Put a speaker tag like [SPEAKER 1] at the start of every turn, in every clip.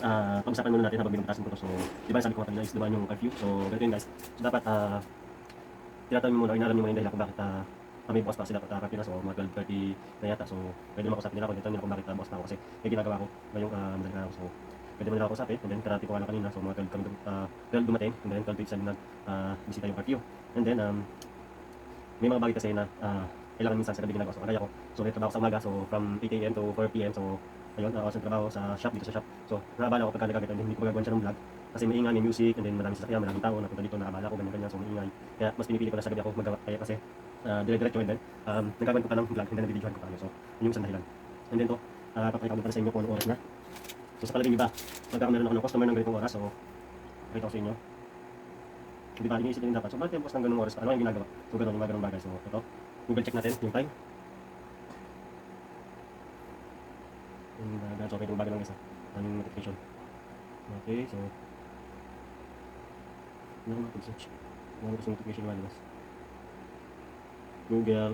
[SPEAKER 1] pag-usapan muna natin habang binubutasan ko to. So, di ba sabi ko kanina is dumaan yung curfew. So, ganito yun guys. So, dapat tinatanong mo muna, inalam mo muna yung dahilan kung bakit kami bukas pa kasi dapat curfew na. So, mga 12:30 na yata. So, pwede naman kausapin nila ako. Dito nila kung bakit bukas pa ako kasi may ginagawa ko ngayong madaling araw. So, pwede mo nila ako kausapin. And then, karati ko nga lang kanina. So, mga 12 kami 12 dumating. And then, 12:37 bisita yung curfew. And then, may mga bagay kasi na kailangan minsan sa gabi ginagawa. So, kagaya ko. So, may trabaho sa umaga. So, from 8 AM to 4 PM. So, ayun, sa trabaho sa shop, dito sa shop. So, nakabala ko pagka nagkakita, hindi ko magagawa siya ng vlog. Kasi maingay, may music, and then maraming sasakyan, maraming tao, napunta dito, nakabala ko, ganyan-ganyan. So, maingay. Kaya, mas pinipili ko na sa gabi ako magawa. Kaya kasi, dire-diretso, and then, nagkakaroon ko pa ng vlog, and then nabibidyohan ko pa kami. So, yun yung isang dahilan. And then to, papakita ko pa sa inyo kung anong oras na. So, sa palaging iba, pagka meron ako ng customer ng ganitong oras, so, pakita ko sa inyo. Di ba, iniisip din dapat. So, bakit yung boss ng ganung oras? Ano yung ginagawa? So, ganun, yung mga ganung bagay. So, ito, Google check natin yung time. So, okay, yung bagay lang guys, yung notification. Okay, so, ano ko mag-search? Ano ko sa notification yung guys? Google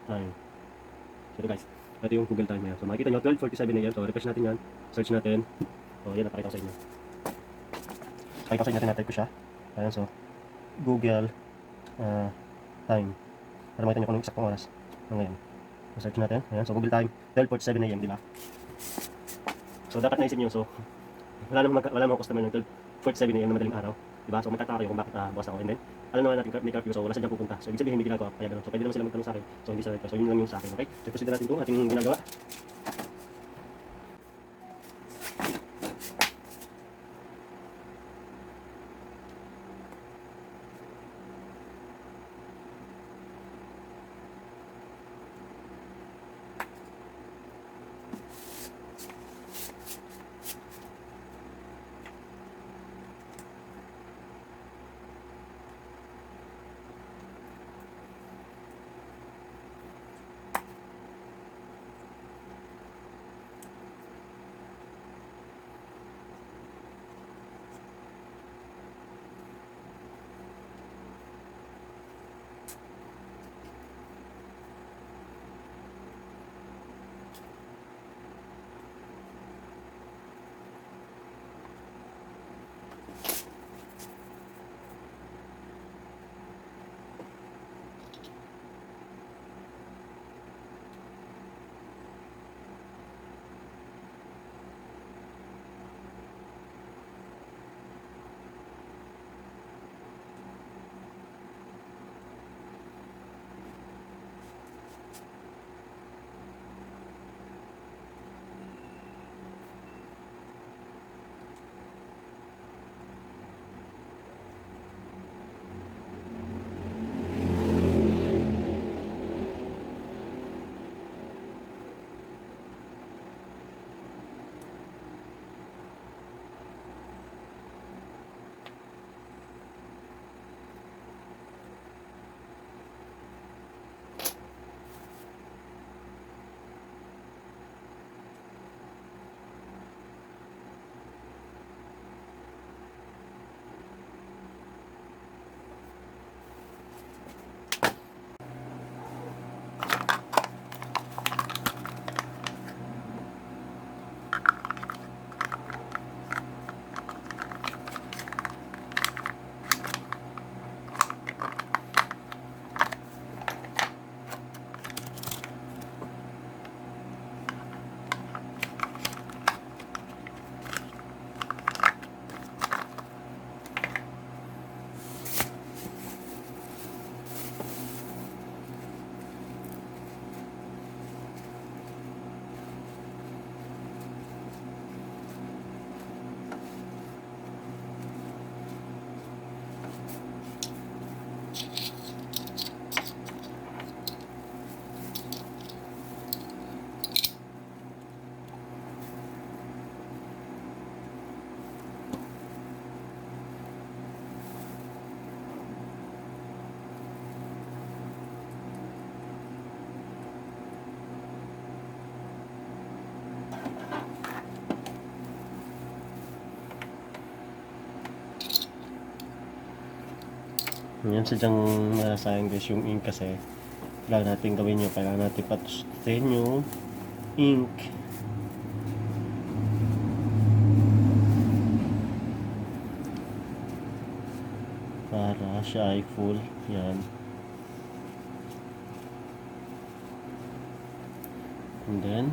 [SPEAKER 1] time. So, ito guys, ito yung Google time niya. So, makikita nyo, 12:47 AM. So, refresh natin yan. Search natin. So, yan, napakita ko sa inyo. Pakita ko sa inyo, natin ko siya. Ayan, so, Google time. Para makita nyo kung anong exact oras. So, ngayon. So, search natin. Ayan, so, Google time, 12:47 AM, di ba? So, dapat naisip nyo, so, wala namang customer ng 12:47 AM na madaling araw. Diba? So, magtataka kayo kung bakit bukas ako. And then, alam naman natin may curfew, so wala siya dyan pupunta. So, ibig sabihin, may ginagawa, kaya gano'n. So, pwede naman sila magtanong sa akin. So, hindi sila ito. So, yun lang yung sa akin, okay? So, proceed natin ito, ating ginagawa. Yan, sadyang sayang guys yung ink kasi kailangan natin gawin nyo, kailangan natin patustusin yung ink. para siya ay full. Yan. And then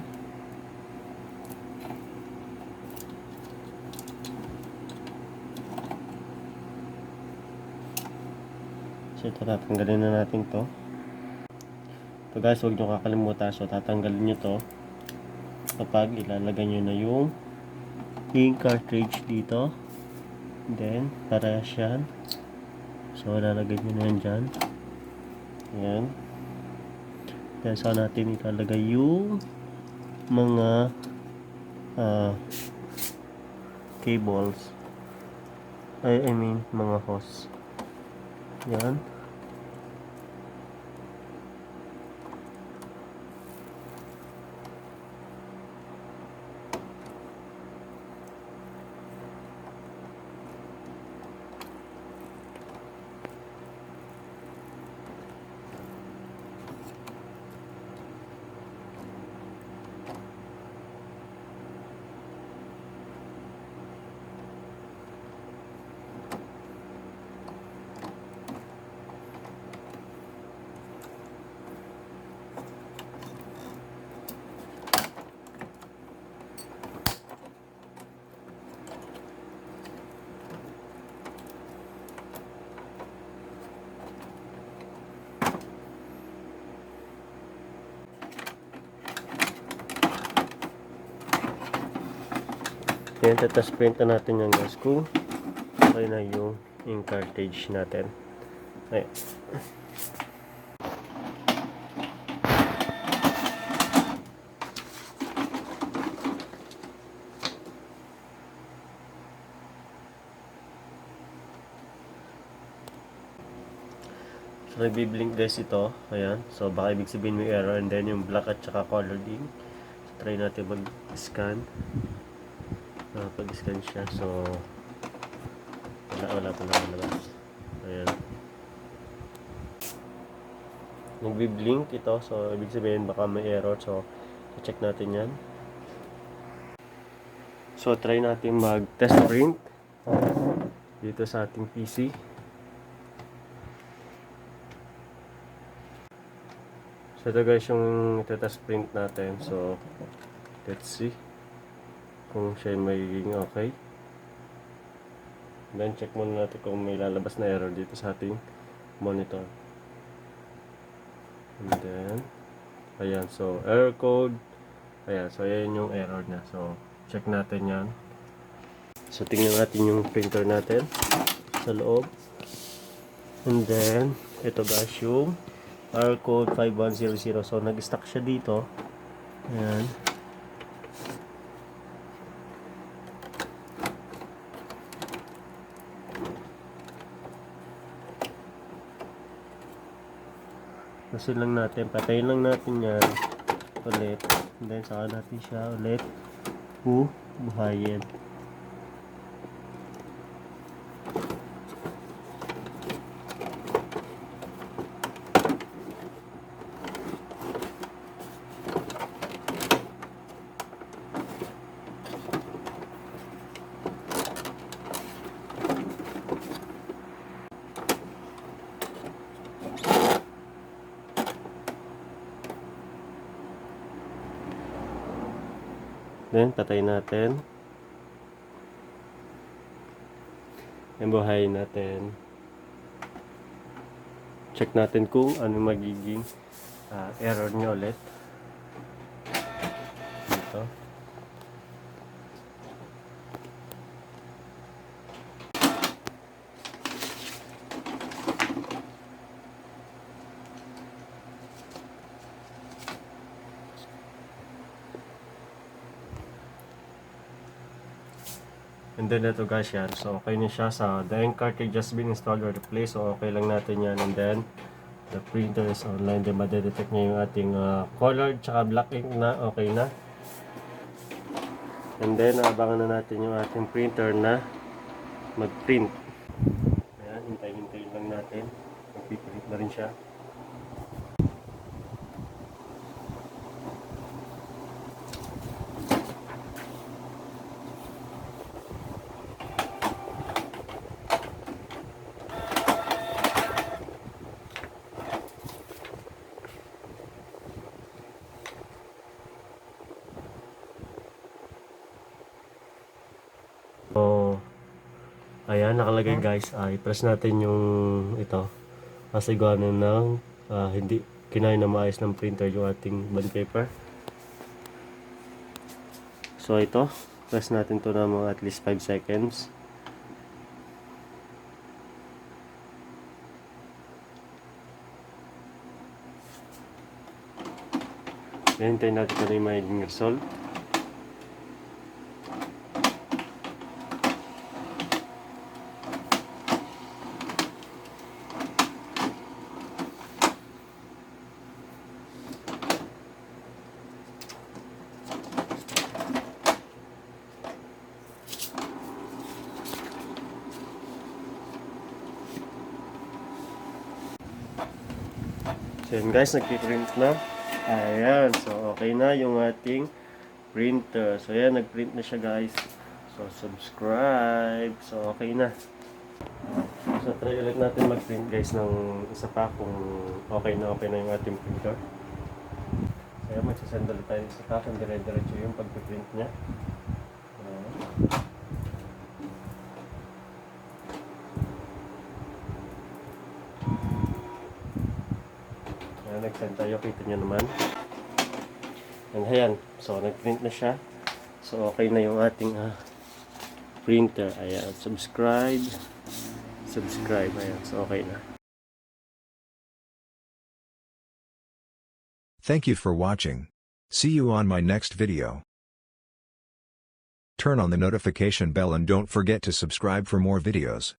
[SPEAKER 1] so ito, tatanggalin na natin to. So guys, huwag nyo kakalimutan. So tatanggalin nyo to kapag ilalagay nyo na yung ink cartridge dito. Then parehas yan. So lalagay nyo na yan dyan. Ayan. Then saan natin ilalagay yung mga cables. I mean mga hose. Yan. Yan, tatas print na natin yung guys kung okay na yung ink cartridge natin. Ayan. So nagbiblink guys ito. Ayan. So baka ibig sabihin may error, and then yung black at saka colored ink. So try natin mag-scan. Pag-scan siya, so wala pa nakalabas. Ayan, nagbi-blink ito, so ibig sabihin baka may error, so check natin yan. So try natin mag-test print dito sa ating PC. So ito guys yung test print natin, so let's see kung siya magiging okay. Then check muna natin kung may lalabas na error dito sa ating monitor. And then ayan, so error code. Ayan, so ayan yung error niya. So check natin yan. So tingnan natin yung printer natin sa loob. And then ito guys yung error code 5100. So nag-stuck siya dito. Ayan. Patayin lang natin. Patayin lang natin yan ulit. And then saka natin siya ulit buhayin. Then, patayin natin. Then, buhayin natin. Check natin kung ano magiging error niya ulit. Dito. And then ito guys yan. So okay na siya. Sa the ink cartridge has been installed or replaced. So okay lang natin yan. And then the printer is online. Then madedetect niya yung ating colored tsaka black ink na okay na. And then abangan na natin yung ating printer na mag-print. Ayan, hintay-hintayin lang natin. Mag-print na rin siya. ayan, nakalagay guys. I-press natin yung ito. Kasi gano'n ng hindi kinain na maayos ng printer yung ating bond paper. So ito, press natin to na mga at least 5 seconds. Then hintayin natin na yung magiging result. So yun guys, nagpiprint na. Ayan, so okay na yung ating printer. So ayan, nagprint na siya guys. So subscribe. So okay na. So try ulit natin magprint guys ng isa pa kung okay na yung ating printer. So ayan, magsasend ulit tayo isa pa kung dire-diretso yung pagpiprint niya. Nag-send tayo, kita nyo naman. And ayan, so nag-print na siya. So okay na yung ating printer. Ayan, subscribe. Ayan, so okay na.
[SPEAKER 2] Thank you for watching. See you on my next video. Turn on the notification bell and don't forget to subscribe for more videos.